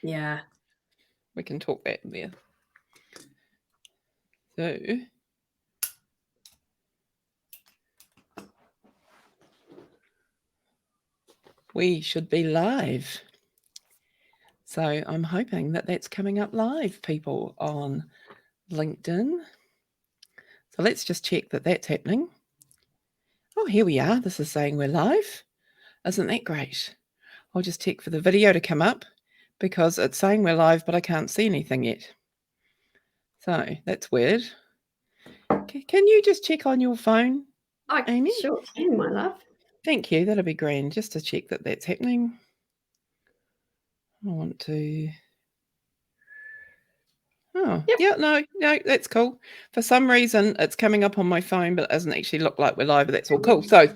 Yeah. We can talk that there. So we should be live. So I'm hoping that that's coming up live, people, on LinkedIn. So let's just check that that's happening. Oh, here we are. This is saying we're live. Isn't that great? I'll just check for the video to come up because it's saying we're live, but I can't see anything yet. So that's weird. Can you just check on your phone, Amy? Sure can, my love. Thank you. That'll be grand, just to check that that's happening. I want to... Oh, yep. Yeah, no, that's cool. For some reason, it's coming up on my phone, but it doesn't actually look like we're live, but that's all cool. So,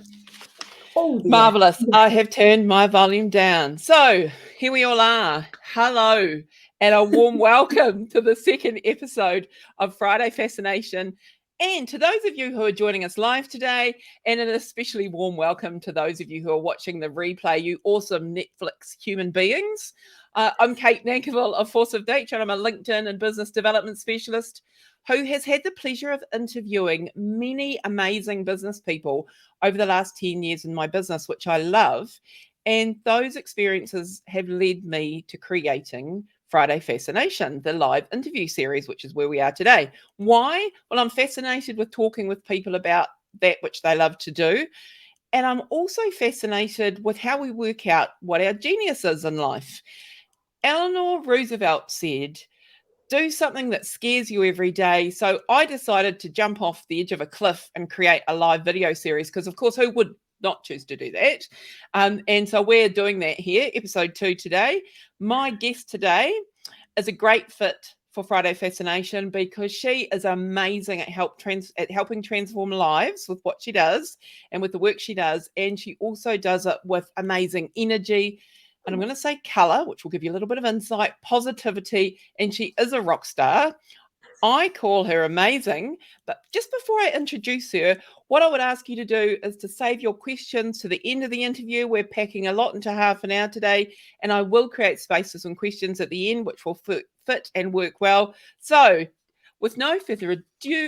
marvellous. I have turned my volume down. So, here we all are. Hello, and a warm welcome to the second episode of Friday Fascination. And to those of you who are joining us live today, and an especially warm welcome to those of you who are watching the replay, you awesome Netflix human beings. I'm Kate Nankerville of Force of Nature, and I'm a LinkedIn and business development specialist who has had the pleasure of interviewing many amazing business people over the last 10 years in my business, which I love. And those experiences have led me to creating Friday Fascination, the live interview series, which is where we are today. Why? Well, I'm fascinated with talking with people about that which they love to do. And I'm also fascinated with how we work out what our genius is in life. Eleanor Roosevelt said, do something that scares you every day. So I decided to jump off the edge of a cliff and create a live video series because, of course, who would not choose to do that? And so we're doing that here, episode 2 today. My guest today is a great fit for Friday Fascination because she is amazing at helping transform lives with what she does and with the work she does. And she also does it with amazing energy. And I'm going to say colour, which will give you a little bit of insight, positivity, and she is a rock star. I call her amazing. But just before I introduce her, what I would ask you to do is to save your questions to the end of the interview. We're packing a lot into half an hour today, and I will create spaces and questions at the end, which will fit and work well. So with no further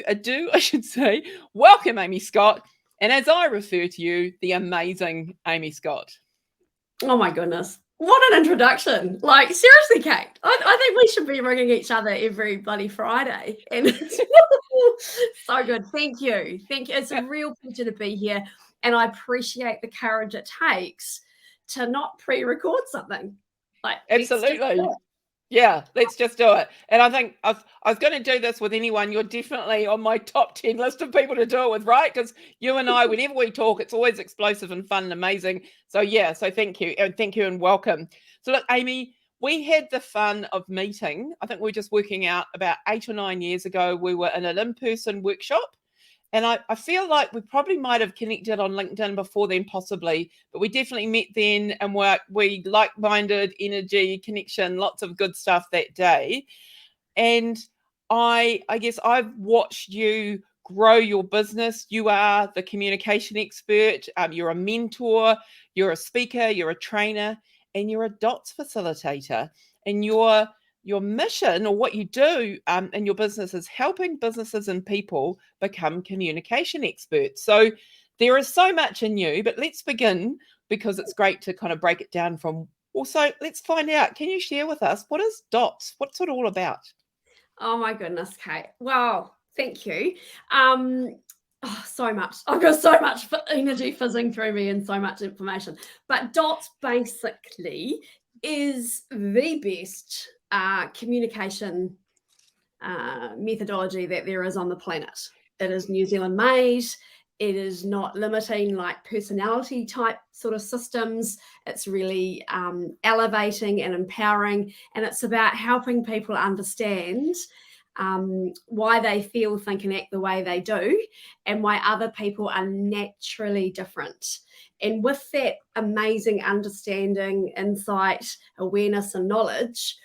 ado, I should say, welcome, Amy Scott. And as I refer to you, the amazing Amy Scott. Oh my goodness. What an introduction. Like, seriously, Kate, I think we should be ringing each other every bloody Friday. And it's so good. Thank you. It's a real pleasure to be here. And I appreciate the courage it takes to not pre-record something. Like, absolutely. Yeah, let's just do it. And I think I was going to do this with anyone. You're definitely on my top 10 list of people to do it with, right? Because you and I, whenever we talk, it's always explosive and fun and amazing. So yeah, so thank you and welcome. So look, Amy, we had the fun of meeting. I think we were just working out about 8 or 9 years ago. We were in an in-person workshop. And I feel like we probably might have connected on LinkedIn before then, possibly, but we definitely met then and we like-minded, energy, connection, lots of good stuff that day. And I guess I've watched you grow your business. You are the communication expert. You're a mentor. You're a speaker. You're a trainer, and you're a DOTS facilitator. And your mission or what you do in your business is helping businesses and people become communication experts. So there is so much in you, but let's begin because it's great to kind of break it down from. Also, let's find out. Can you share with us what is DOTS? What's it all about? Oh my goodness, Kate. Wow, thank you. So much. I've got so much energy fizzing through me and so much information. But DOTS basically is the best communication methodology that there is on the planet. It is New Zealand made. It is not limiting like personality type sort of systems. It's really elevating and empowering. And it's about helping people understand why they feel, think, and act the way they do, and why other people are naturally different. And with that amazing understanding, insight, awareness, and knowledge,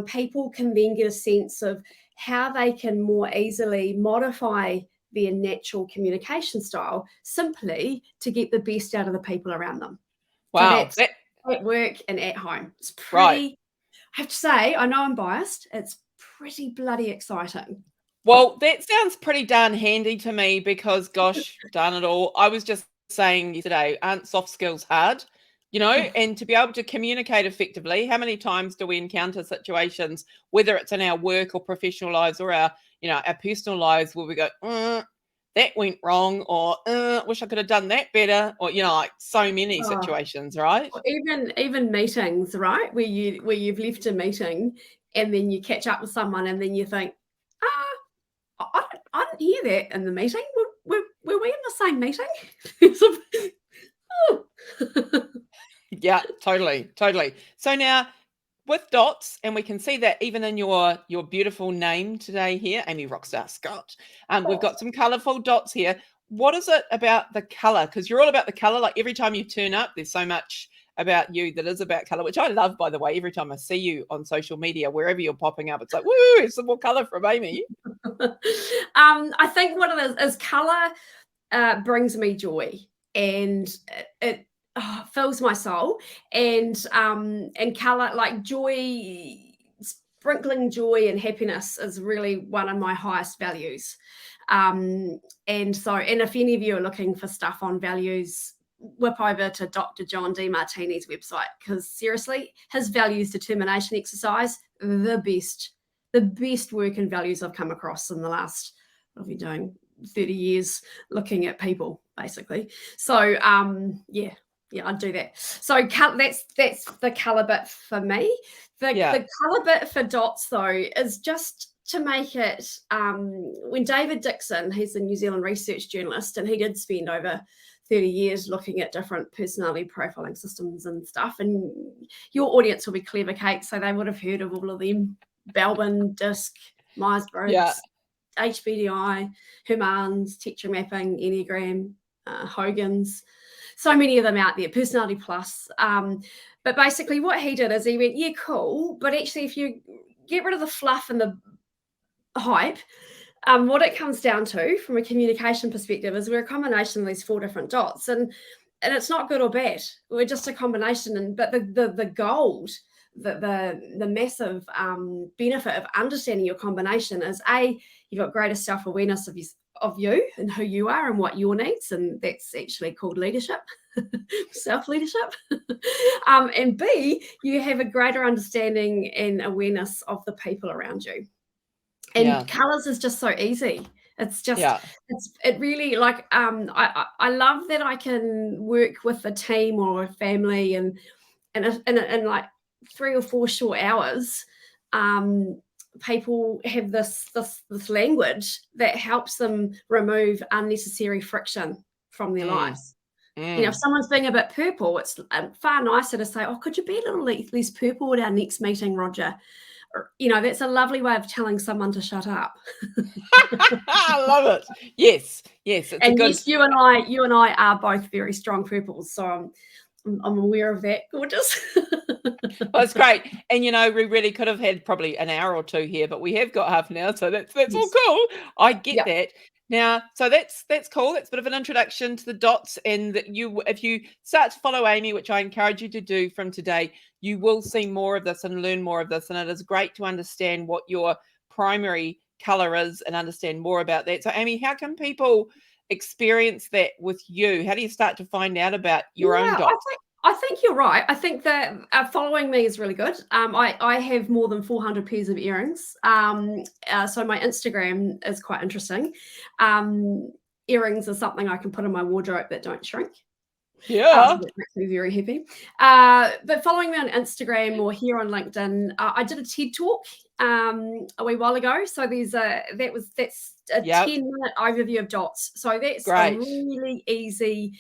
people can then get a sense of how they can more easily modify their natural communication style simply to get the best out of the people around them. Wow. So that's at work and at home. It's pretty right. have to say, I know I'm biased. It's pretty bloody exciting. Well, that sounds pretty darn handy to me because, gosh, darn it all. I was just saying yesterday, aren't soft skills hard? And to be able to communicate effectively, how many times do we encounter situations, whether it's in our work or professional lives or our personal lives, where we go, that went wrong, or wish I could have done that better, or like so many situations, right? Even meetings, right? Where you've left a meeting and then you catch up with someone and then you think, I didn't hear that in the meeting. Were we in the same meeting? Yeah, totally. So now with dots, and we can see that even in your beautiful name today here, Amy Rockstar Scott, we've got some colorful dots here. What is it about the color? Because you're all about the color. Like every time you turn up, there's so much about you that is about color, which I love, by the way. Every time I see you on social media, wherever you're popping up, it's like, woo, it's some more color from Amy. I think what it is color brings me joy, and it fills my soul, and color, like joy, sprinkling joy and happiness is really one of my highest values. And if any of you are looking for stuff on values, whip over to Dr. John D. Martini's website, because seriously, his values determination exercise, the best work and values I've come across in the last, what have you doing, 30 years looking at people, basically. So yeah, I'd do that. So that's the color bit for me. The color bit for dots, though, is just to make it, when David Dixon, he's a New Zealand research journalist, and he did spend over 30 years looking at different personality profiling systems and stuff, and your audience will be clever, Kate, so they would have heard of all of them: Belbin, DISC, Myers-Briggs, HBDI, Hermann's, teacher mapping, Enneagram, Hogan's, so many of them out there, Personality Plus. But basically what he did is he went, yeah, cool, but actually if you get rid of the fluff and the hype, what it comes down to from a communication perspective is we're a combination of these 4 different dots, and it's not good or bad. We're just a combination, but the gold, the massive benefit of understanding your combination is you've got greater self-awareness of you and who you are and what your needs, and that's actually called leadership, self-leadership. And B, you have a greater understanding and awareness of the people around you. And colors is just so easy. It's just, it really, like, I love that I can work with a team or a family and like 3 or 4 short hours, people have this language that helps them remove unnecessary friction from their lives. If someone's being a bit purple, it's far nicer to say, oh, could you be a little less purple at our next meeting, Roger? That's a lovely way of telling someone to shut up. I love it. Yes. It's and yes, you and I are both very strong purples, so I'm aware of that. Gorgeous. Well, it's great. And we really could have had probably an hour or 2 here, but we have got half an hour, so that's all cool. I get that. Now, so that's cool. That's a bit of an introduction to the dots, and that if you start to follow Amy, which I encourage you to do from today, you will see more of this and learn more of this. And it is great to understand what your primary color is and understand more about that. So, Amy, how can people experience that with you? How do you start to find out about your own dots? I think you're right. I think that following me is really good. I have more than 400 pairs of earrings. So my Instagram is quite interesting. Earrings are something I can put in my wardrobe that don't shrink. Yeah. That makes me very happy. But following me on Instagram or here on LinkedIn, I did a TED Talk a wee while ago. So that's a 10-minute overview of dots. So that's a really easy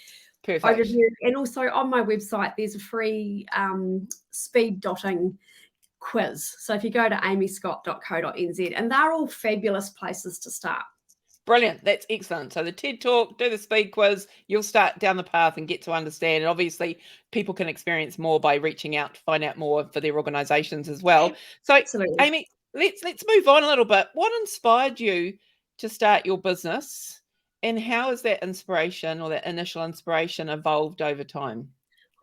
overview. And also on my website, there's a free speed dotting quiz. So if you go to amyscott.co.nz, and they're all fabulous places to start. Brilliant. That's excellent. So the TED Talk, do the speed quiz, you'll start down the path and get to understand. And obviously people can experience more by reaching out to find out more for their organizations as well. So absolutely. Amy, let's move on a little bit. What inspired you to start your business, and how has that inspiration or that initial inspiration evolved over time?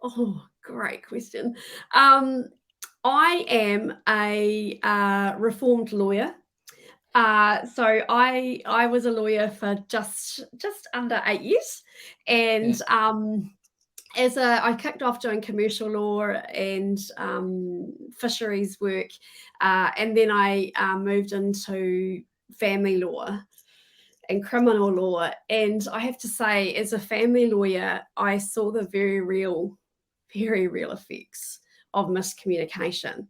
Oh, great question. I am a reformed lawyer. So I was a lawyer for just under 8 years, and I kicked off doing commercial law and fisheries work, and then I moved into family law and criminal law. And I have to say, as a family lawyer, I saw the very real effects of miscommunication.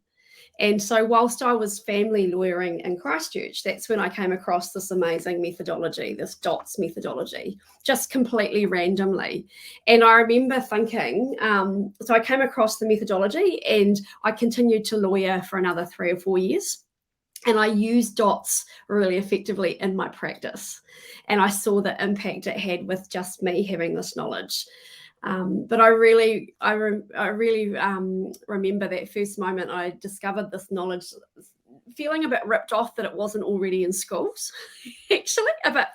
And so whilst I was family lawyering in Christchurch, that's when I came across this amazing methodology, this DOTS methodology, just completely randomly. And I remember thinking, so I came across the methodology and I continued to lawyer for another 3 or 4 years. And I used DOTS really effectively in my practice. And I saw the impact it had with just me having this knowledge. But I really remember that first moment I discovered this knowledge, feeling a bit ripped off that it wasn't already in schools. Actually, I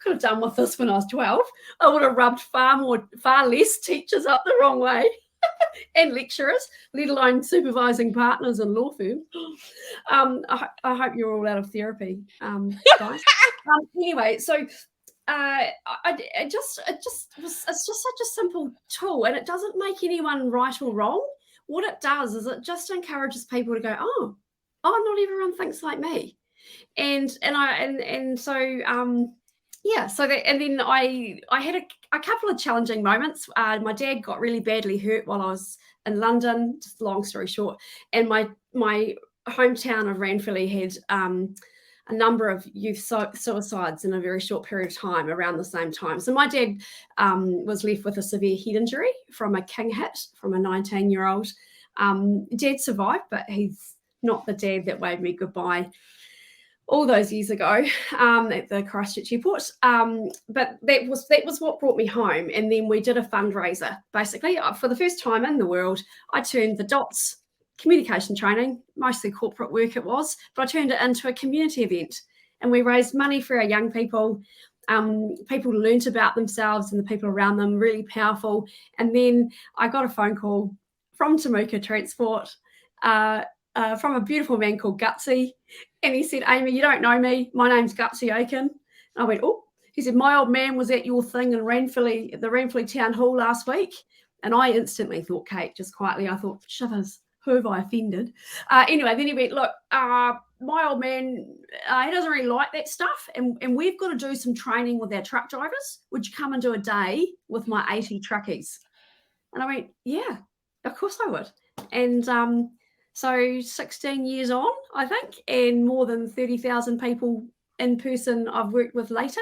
could have done with this when I was 12. I would have rubbed far less teachers up the wrong way and lecturers, let alone supervising partners in law firms. I hope you're all out of therapy, guys. Anyway, so it's just such a simple tool, and it doesn't make anyone right or wrong. What it does is it just encourages people to go, oh, not everyone thinks like me, and so yeah. So that, and then I had a couple of challenging moments. My dad got really badly hurt while I was in London. Just long story short, and my hometown of Ranfurly had a number of youth suicides in a very short period of time around the same time. So my dad was left with a severe head injury from a king hit from a 19-year-old. Dad survived, but he's not the dad that waved me goodbye all those years ago at the Christchurch airport. But that was what brought me home. And then we did a fundraiser. Basically, for the first time in the world, I turned the DOTS communication training, mostly corporate work it was, but I turned it into a community event. And we raised money for our young people. People learnt about themselves and the people around them, really powerful. And then I got a phone call from Temuka Transport from a beautiful man called Gutsy. And he said, Amy, you don't know me. My name's Gutsy Aiken. And I went, oh. He said, my old man was at your thing in Ranfurly, the Ranfurly Town Hall last week. And I instantly thought, Kate, just quietly, I thought, shivers. Who have I offended? Anyway, then he went, look, my old man, he doesn't really like that stuff. And we've got to do some training with our truck drivers. Would you come and do a day with my 80 truckies? And I went, yeah, of course I would. And so 16 years on, I think, and more than 30,000 people in person I've worked with later.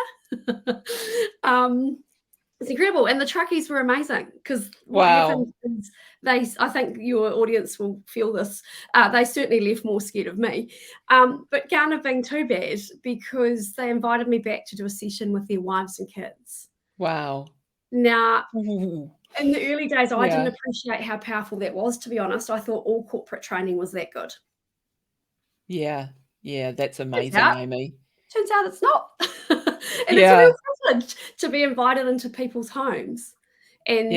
It's incredible. And the truckies were amazing because what happened is I think your audience will feel this. They certainly left more scared of me. But can't have been too bad because they invited me back to do a session with their wives and kids. Wow. Now, in the early days, I didn't appreciate how powerful that was, to be honest. I thought all corporate training was that good. Yeah. Yeah, that's amazing, Amy. Turns out it's not. And it's a real privilege to be invited into people's homes and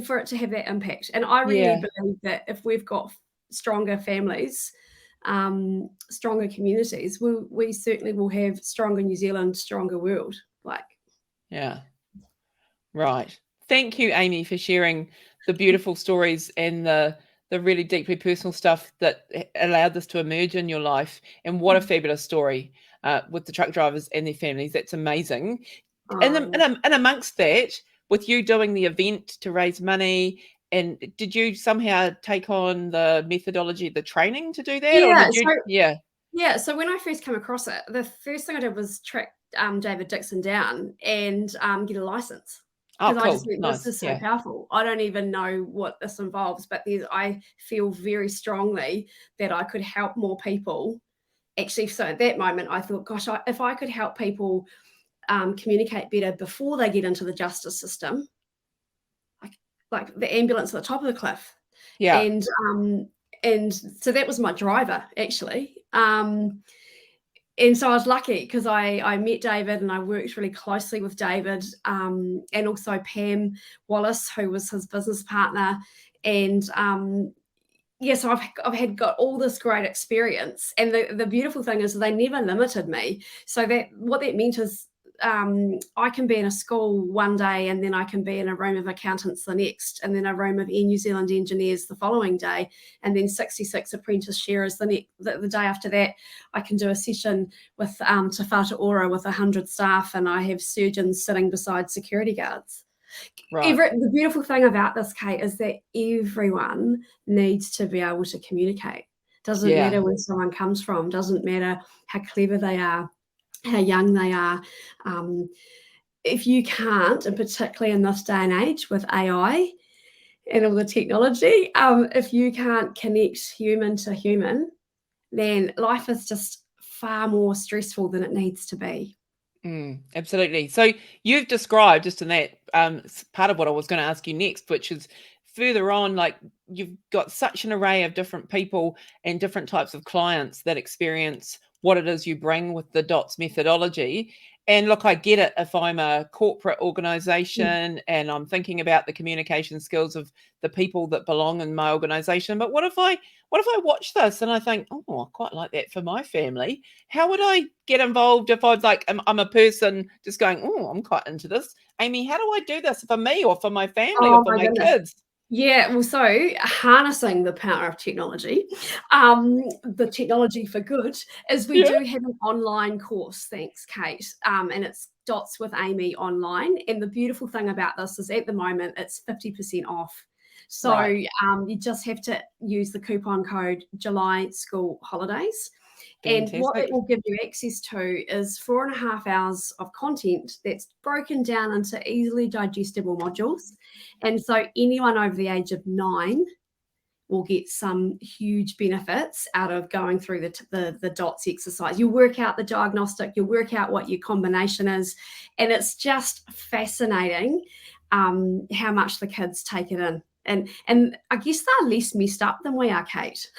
for it to have that impact. And I really believe that if we've got stronger families, stronger communities, we certainly will have stronger New Zealand, stronger world. Yeah. Right. Thank you, Amy, for sharing the beautiful stories and the really deeply personal stuff that allowed this to emerge in your life. And what a fabulous story with the truck drivers and their families. That's amazing. And amongst that, with you doing the event to raise money, and did you somehow take on the methodology, the training to do that? Yeah. So when I first came across it, the first thing I did was track David Dixon down and get a license. Because I just think this is so powerful. I don't even know what this involves, but I feel very strongly that I could help more people. Actually, so at that moment, I thought, gosh, if I could help people communicate better before they get into the justice system, like the ambulance at the top of the cliff. Yeah. And so that was my driver, actually. And so I was lucky because I met David and I worked really closely with David and also Pam Wallace, who was his business partner. And yeah, so I've got all this great experience, and the beautiful thing is they never limited me. So that what that meant is I can be in a school one day, and then I can be in a room of accountants the next, and then a room of Air New Zealand engineers the following day, and then 66 apprentice sharers the day after that. I can do a session with Te Whatu Ora with 100 staff, and I have surgeons sitting beside security guards. Right. The beautiful thing about this, Kate, is that everyone needs to be able to communicate. Doesn't matter where someone comes from, doesn't matter how clever they are, how young they are. If you can't, and particularly in this day and age with AI and all the technology, if you can't connect human to human, then life is just far more stressful than it needs to be. Absolutely. So you've described just in that part of what I was going to ask you next, which is further on, like you've got such an array of different people and different types of clients that experience what it is you bring with the DOTS methodology. And look, I get it if I'm a corporate organization and I'm thinking about the communication skills of the people that belong in my organization. But what if I watch this and I think, oh, I quite like that for my family? How would I get involved if I'm a person just going, oh, I'm quite into this? Amy, how do I do this for me or for my family or for my kids? Yeah, well, so harnessing the power of technology, the technology for good, is we do have an online course, thanks, Kate, and it's Dots with Amy online. And the beautiful thing about this is at the moment it's 50% off. So you just have to use the coupon code July School Holidays. Fantastic. And what it will give you access to is 4.5 hours of content that's broken down into easily digestible modules. And so anyone over the age of 9 will get some huge benefits out of going through the DOTS exercise. You work out the diagnostic, you work out what your combination is, and it's just fascinating how much the kids take it in. And I guess they're less messed up than we are, Kate.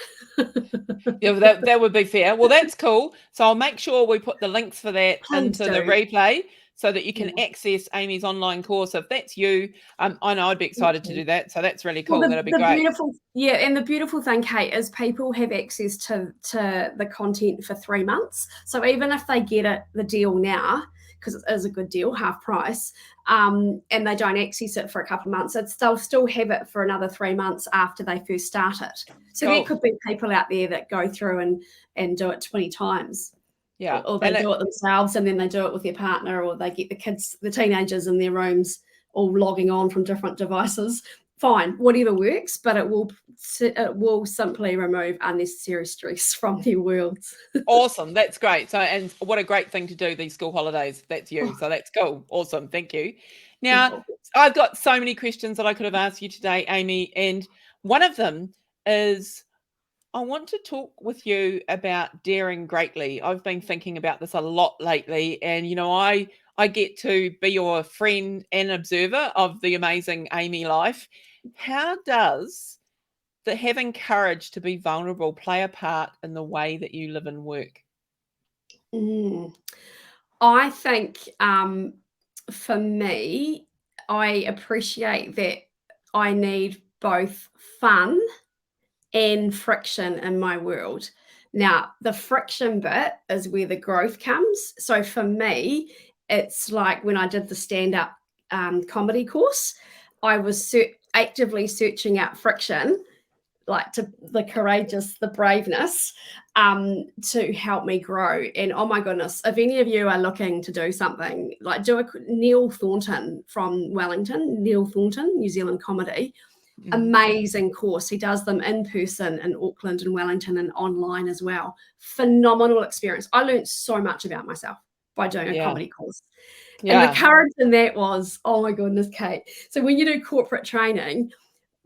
Yeah, that would be fair. Well, that's cool. So I'll make sure we put the links for that into the replay so that you can access Amy's online course. If that's you, I know I'd be excited to do that. So that's really cool. Well, That'll be great. And the beautiful thing, Kate, is people have access to the content for 3 months. So even if they get the deal now, because it is a good deal, half price, and they don't access it for a couple of months, they'll still have it for another 3 months after they first start it. So there could be people out there that go through and do it 20 times. Yeah. Or they do it themselves and then they do it with their partner, or they get the teenagers in their rooms all logging on from different devices. Fine, whatever works, but it will simply remove unnecessary stress from their worlds. Awesome. That's great. So, and what a great thing to do these school holidays. That's you. So that's cool. Awesome. Thank you. Now, I've got so many questions that I could have asked you today, Amy. And one of them is, I want to talk with you about daring greatly. I've been thinking about this a lot lately. And, I get to be your friend and observer of the amazing Amy life. How does having courage to be vulnerable play a part in the way that you live and work? I think for me, I appreciate that I need both fun and friction in my world. Now, the friction bit is where the growth comes. So for me, it's like when I did the stand-up comedy course, I was actively searching out friction, like the courageous, the braveness, to help me grow. And oh my goodness, if any of you are looking to do something, like Neil Thornton from Wellington, Neil Thornton, New Zealand comedy, amazing course. He does them in person in Auckland and Wellington and online as well. Phenomenal experience. I learned so much about myself by doing a comedy course. And the courage in that was, oh my goodness, Kate. So when you do corporate training,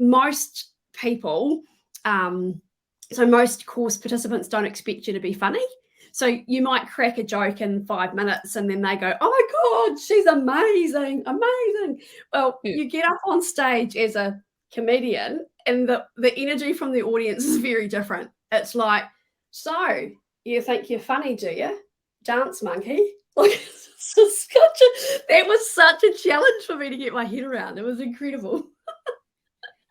most people, so most course participants don't expect you to be funny. So you might crack a joke in 5 minutes and then they go, oh my God, she's amazing, amazing. Well, you get up on stage as a comedian and the energy from the audience is very different. It's like, so you think you're funny, do you? Dance monkey. Like, that was such a challenge for me to get my head around. It was incredible.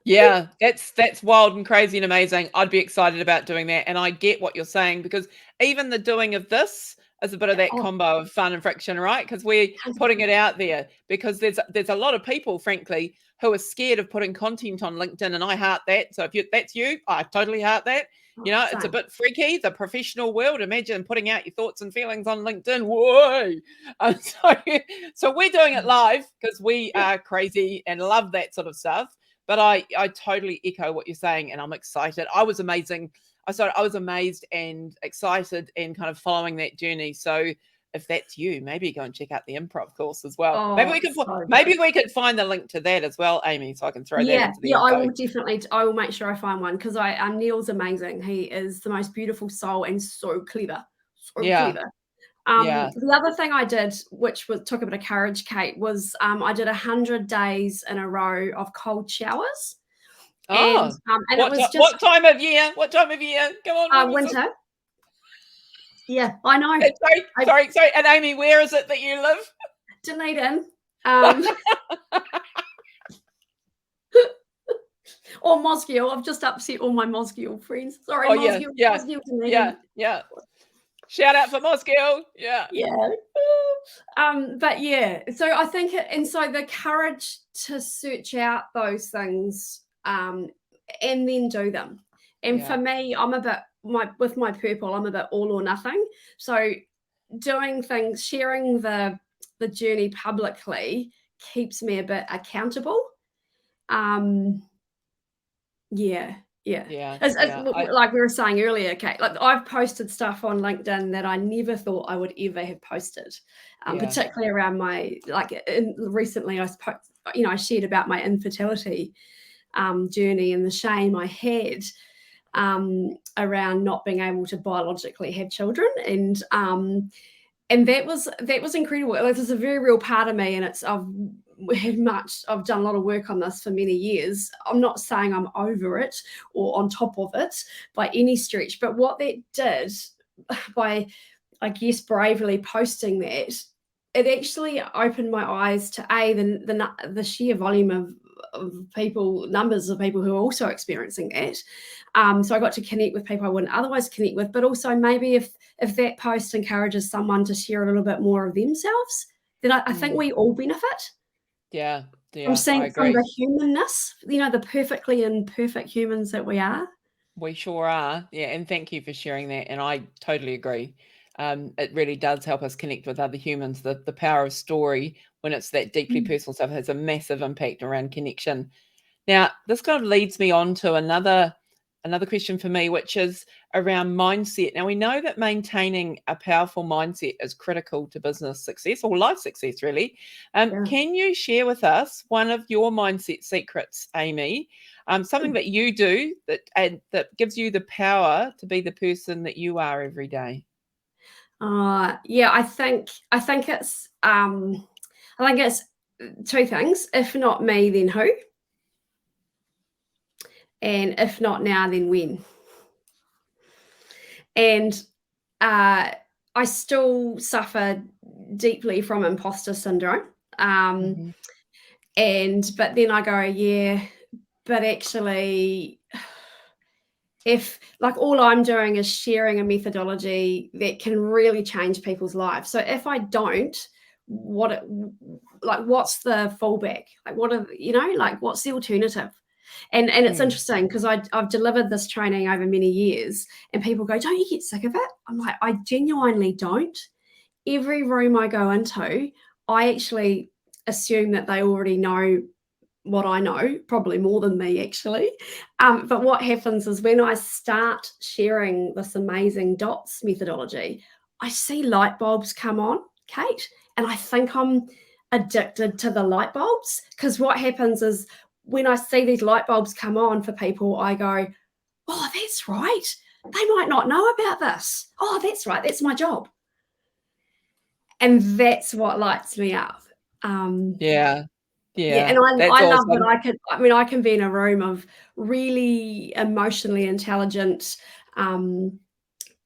Yeah, that's wild and crazy and amazing. I'd be excited about doing that. And I get what you're saying, because even the doing of this is a bit of that Oh, combo of fun and friction, right? Because we're putting it out there, because there's a lot of people, frankly, who are scared of putting content on LinkedIn, and I heart that. So if that's you, I totally heart that. You know, it's a same. bit freaky, the professional world. Imagine putting out your thoughts and feelings on LinkedIn. Whoa! So we're doing it live because we Yeah. are crazy and love that sort of stuff. But I totally echo what you're saying, and I'm excited. I was amazing. I was amazed and excited and kind of following that journey. So if that's you, maybe go and check out the improv course as well. Oh, it's so Maybe good. we could find the link to that as well, Amy, so I can throw that Yeah, into the yeah, I info. will definitely. I will make sure I find one, because Neil's amazing. He is the most beautiful soul and so clever, so Yeah, clever. yeah. The other thing I did, which took a bit of courage, Kate, was I did 100 days in a row of cold showers, and Oh, and it was just what time of year? What time of year? Come on, what was it? winter. Yeah, I know. Sorry. And Amy, where is it that you live? Dunedin. Or Mosgiel. I've just upset all my Mosgiel friends. Sorry, Oh, Mosgiel, Dunedin. yeah. Shout out for Moscow. Yeah. Yeah. But yeah, so I think and so the courage to search out those things, and then do them. And for me, I'm a bit with my purple, I'm a bit all or nothing. So doing things, sharing the journey publicly keeps me a bit accountable. Yeah, yeah. As like we were saying earlier, Kate, like I've posted stuff on LinkedIn that I never thought I would ever have posted, particularly around my recently I shared about my infertility journey and the shame I had around not being able to biologically have children, and that was incredible. This is a very real part of me, and I've done a lot of work on this for many years. I'm not saying I'm over it or on top of it by any stretch, but what that did by, I guess, bravely posting that, it actually opened my eyes to the sheer volume of numbers of people who are also experiencing that. So I got to connect with people I wouldn't otherwise connect with, but also maybe if that post encourages someone to share a little bit more of themselves, then I think we all benefit. Yeah, From I seeing from agree. the humanness, the perfectly imperfect humans that we are. We sure are. Yeah, and thank you for sharing that. And I totally agree. It really does help us connect with other humans. The power of story, when it's that deeply personal stuff, has a massive impact around connection. Now, this kind of leads me on to another question for me, which is around mindset. Now, we know that maintaining a powerful mindset is critical to business success or life success, really. Can you share with us one of your mindset secrets, Amy? Something that you do that gives you the power to be the person that you are every day? Yeah, I think it's two things. If not me, then who? And if not now, then when? And I still suffer deeply from imposter syndrome. Mhm. But then I go, yeah, but actually, if like all I'm doing is sharing a methodology that can really change people's lives. So if I don't, what's the fallback? Like what's the alternative? And it's interesting because I've delivered this training over many years, and people go, don't you get sick of it? I'm like, I genuinely don't. Every room I go into, I actually assume that they already know what I know, probably more than me actually. But what happens is when I start sharing this amazing DOTS methodology, I see light bulbs come on, Kate, and I think I'm addicted to the light bulbs, because what happens is when I see these light bulbs come on for people, I go, oh, that's right. They might not know about this. Oh, that's right. That's my job. And that's what lights me up. Yeah, And that's I love that awesome. I can be in a room of really emotionally intelligent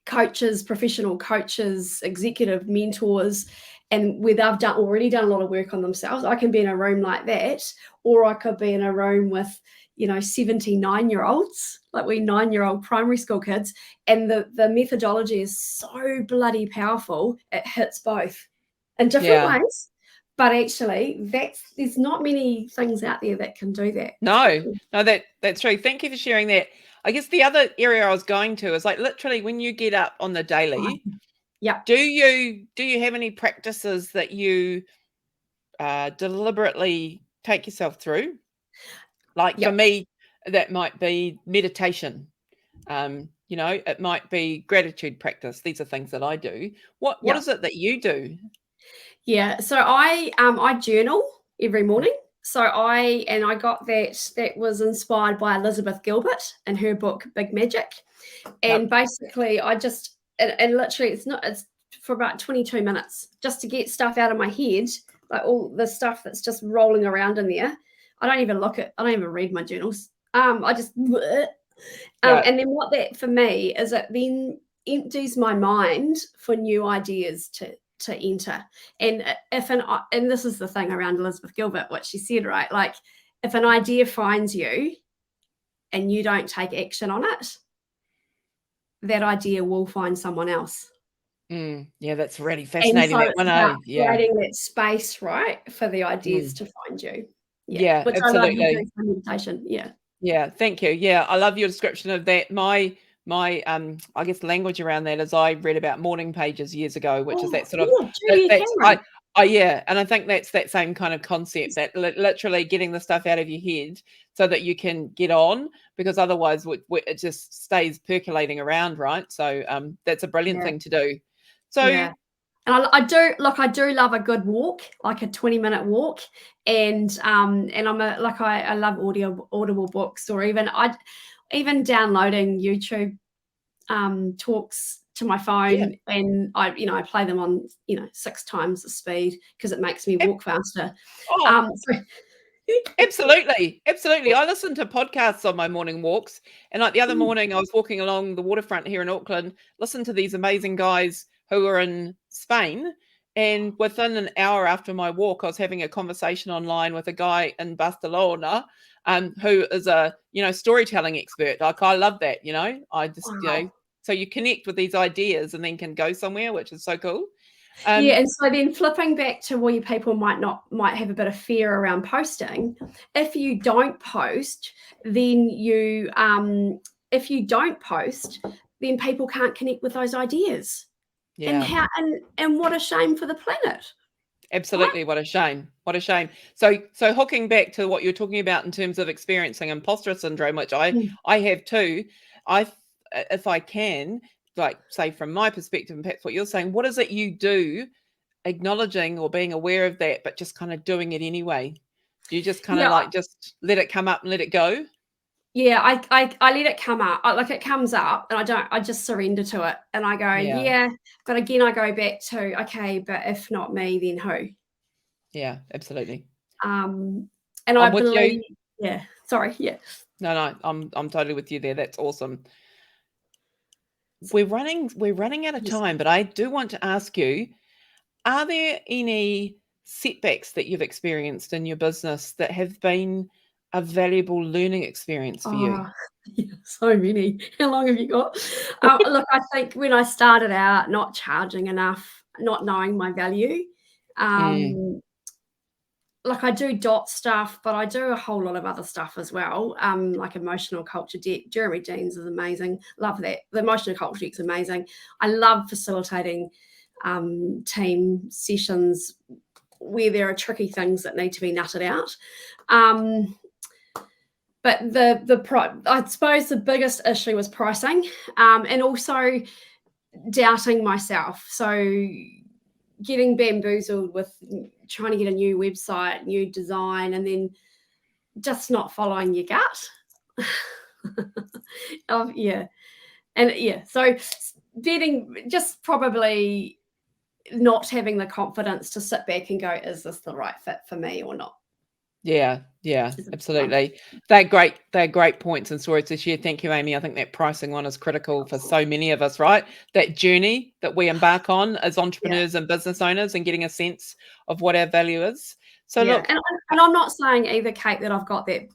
coaches, professional coaches, executive mentors, and where they've already done a lot of work on themselves. I can be in a room like that, or I could be in a room with, 79-year-olds, like we 9-year-old primary school kids, and the methodology is so bloody powerful. It hits both in different ways, but actually there's not many things out there that can do that. No, that's true. Thank you for sharing that. I guess the other area I was going to is like literally when you get up on the daily, do you have any practices that you deliberately take yourself through? Like for me, that might be meditation. It might be gratitude practice. These are things that I do. What is it that you do? Yeah, so I journal every morning. So I got that was inspired by Elizabeth Gilbert and her book Big Magic. And basically I just and literally it's for about 22 minutes just to get stuff out of my head, like all the stuff that's just rolling around in there. I don't even read my journals. I just and then what that for me is it then empties my mind for new ideas to enter. And and this is the thing around Elizabeth Gilbert, what she said, right? Like if an idea finds you and you don't take action on it, that idea will find someone else. Yeah, that's really fascinating. And so it's about creating that space, right, for the ideas to find you. Yeah, which absolutely. I love doing meditation. Yeah, thank you. Yeah, I love your description of that. My I guess language around that is I read about morning pages years ago, which is that sort of and I think that's that same kind of concept, that literally getting the stuff out of your head so that you can get on, because otherwise it just stays percolating around, right? So that's a brilliant thing to do. So and I do love a good walk, like a 20-minute walk, and I love audible books, or even downloading YouTube talks to my phone, and I play them on 6 times the speed because it makes me walk faster. Absolutely. I listen to podcasts on my morning walks, and like the other morning I was walking along the waterfront here in Auckland, listened to these amazing guys who are in Spain, and within an hour after my walk I was having a conversation online with a guy in Barcelona who is a storytelling expert. Like I love that. I just so you connect with these ideas and then can go somewhere, which is so cool. And so then flipping back to where people might have a bit of fear around posting. If you don't post, then then people can't connect with those ideas. Yeah. And what a shame for the planet. Absolutely. What a shame. So hooking back to what you're talking about in terms of experiencing imposter syndrome, which I have too, if I can, like say from my perspective, and perhaps what you're saying, what is it you do acknowledging or being aware of that, but just kind of doing it anyway? Do you just kind of just let it come up and let it go? Yeah, I let it come up. It comes up and I just surrender to it, and I go, but again I go back to, okay, but if not me, then who? Yeah, absolutely. And I'm I with believe you. No, I'm totally with you there. That's awesome. We're running out of time, but I do want to ask you, are there any setbacks that you've experienced in your business that have been a valuable learning experience for you? So many. How long have you got? Look, I think when I started out, not charging enough, not knowing my value. Like I do dot stuff, but I do a whole lot of other stuff as well, like emotional culture deck. Jeremy Deans is amazing. Love that. The emotional culture deck is amazing. I love facilitating team sessions where there are tricky things that need to be nutted out. But I suppose the biggest issue was pricing, and also doubting myself. So getting bamboozled with trying to get a new website, new design, and then just not following your gut. So just probably not having the confidence to sit back and go, is this the right fit for me or not? Yeah, absolutely. They're great points and stories to share. Thank you, Amy. I think that pricing one is critical for so many of us, right? That journey that we embark on as entrepreneurs and business owners, and getting a sense of what our value is. So look, and I'm not saying either, Kate, that I've got that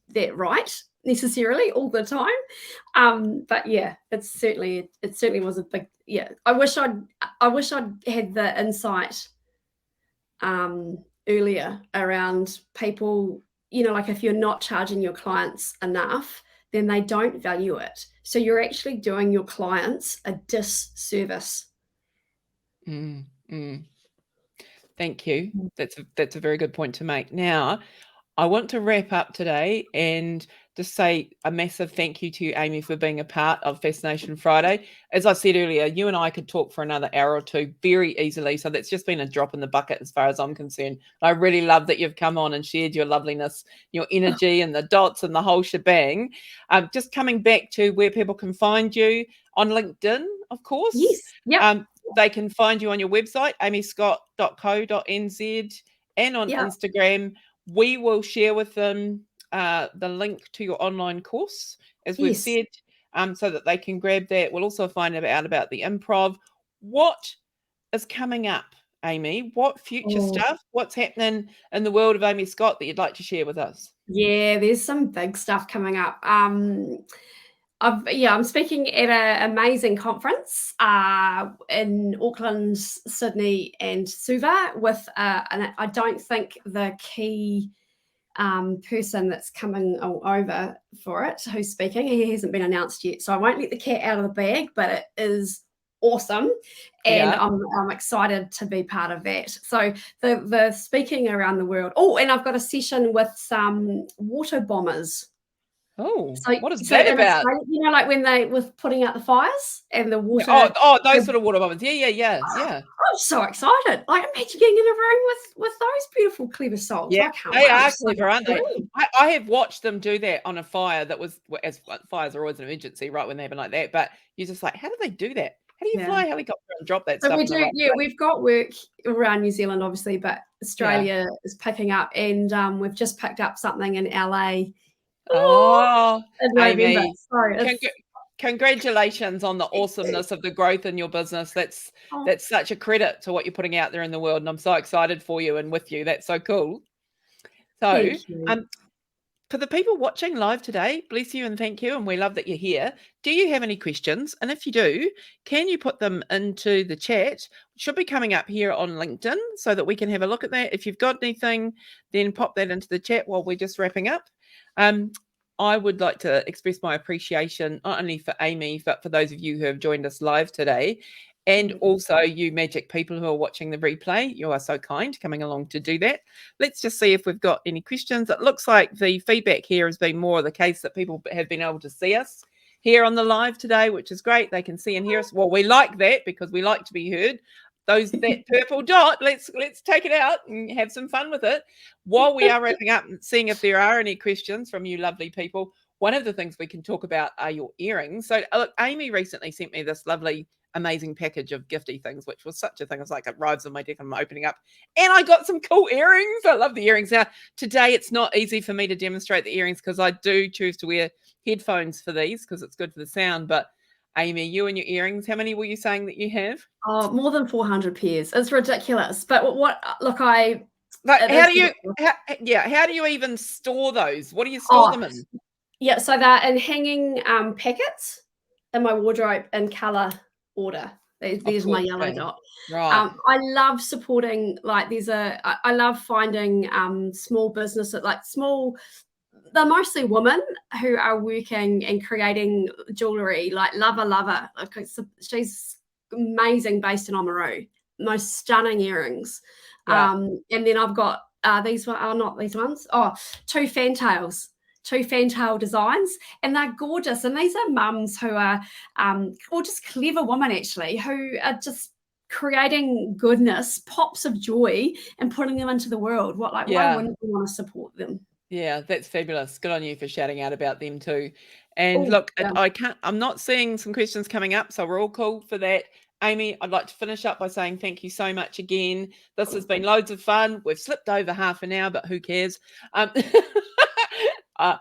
that right necessarily all the time. But yeah, it certainly was a big, yeah. I wish I'd had the insight earlier around people, like if you're not charging your clients enough, then they don't value it. So you're actually doing your clients a disservice. Thank you. That's a very good point to make. Now, I want to wrap up today and just say a massive thank you to you, Amy, for being a part of Fascination Friday. As I said earlier, you and I could talk for another hour or two very easily. So that's just been a drop in the bucket as far as I'm concerned. I really love that you've come on and shared your loveliness, your energy and the dots and the whole shebang. Just coming back to where people can find you on LinkedIn, of course. Yes. Yep. They can find you on your website, amyscott.co.nz, and on Instagram. We will share with them the link to your online course, as we've said, so that they can grab that. We'll also find out about the improv. What is coming up, Amy? What future stuff? What's happening in the world of Amy Scott that you'd like to share with us? Yeah, there's some big stuff coming up. I'm speaking at an amazing conference in Auckland, Sydney, and Suva with, and I don't think the key person that's coming over for it, who's speaking, he hasn't been announced yet. So I won't let the cat out of the bag, but it is awesome, and I'm excited to be part of that. So the speaking around the world. Oh, and I've got a session with some water bombers. Oh, so, what is that about? Like when they were putting out the fires and the water. Those sort of water bombers. Yeah. I'm so excited. Like, imagine getting in a room with those beautiful, clever souls. Yeah, they are clever, aren't they? I have watched them do that on a fire that was, as fires are always an emergency, right, when they happen like that. But you're just like, how do they do that? How do you fly a helicopter and drop that stuff? We do, we've got work around New Zealand, obviously, but Australia is picking up, and we've just picked up something in LA. In November. Amy, congratulations on the awesomeness of the growth in your business. That's such a credit to what you're putting out there in the world, and I'm so excited for you and with you. That's so cool. So, for the people watching live today, bless you and thank you, and we love that you're here. Do you have any questions? And if you do, can you put them into the chat? It should be coming up here on LinkedIn so that we can have a look at that. If you've got anything, then pop that into the chat while we're just wrapping up. I would like to express my appreciation, not only for Amy, but for those of you who have joined us live today, and also you magic people who are watching the replay. You are so kind coming along to do that. Let's just see if we've got any questions. It looks like the feedback here has been more of the case that people have been able to see us here on the live today, which is great. They can see and hear us. Well, we like that because we like to be heard. That purple dot, let's take it out and have some fun with it. While we are wrapping up and seeing if there are any questions from you lovely people, one of the things we can talk about are your earrings. So look, Amy recently sent me this lovely, amazing package of gifty things, which was such a thing. It's like it arrives on my deck and I'm opening up, and I got some cool earrings. I love the earrings. Now, today it's not easy for me to demonstrate the earrings because I do choose to wear headphones for these because it's good for the sound, but Amy, you and your earrings, how many were you saying that you have? Oh, more than 400 pairs. It's ridiculous. But how do you even store those? What do you store them in? Yeah, so they're in hanging packets in my wardrobe in colour order. There's my yellow dot. Right. I love supporting, like I love finding small businesses, like they're mostly women who are working and creating jewellery, like Lover. Okay, so she's amazing, based in Oamaru. Most stunning earrings. And then I've got these ones, not these ones. Two fantail designs, and they're gorgeous. And these are mums who are, or just clever women actually, who are just creating goodness, pops of joy, and putting them into the world. Why wouldn't we want to support them? Yeah, that's fabulous. Good on you for shouting out about them too. And look, I'm not seeing some questions coming up, so we're all cool for that. Amy, I'd like to finish up by saying thank you so much again. This has been loads of fun. We've slipped over half an hour, but who cares? I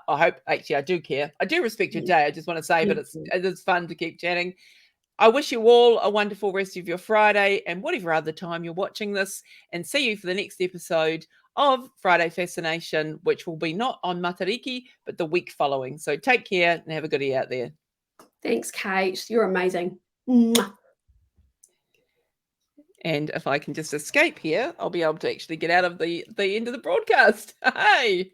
hope, actually, I do care. I do respect your day, I just want to say, but it is fun to keep chatting. I wish you all a wonderful rest of your Friday and whatever other time you're watching this, and see you for the next episode of Friday Fascination, which will be not on Matariki, but the week following. So take care and have a goodie out there. Thanks, Kate. You're amazing. Mwah. And if I can just escape here, I'll be able to actually get out of the end of the broadcast. Hey!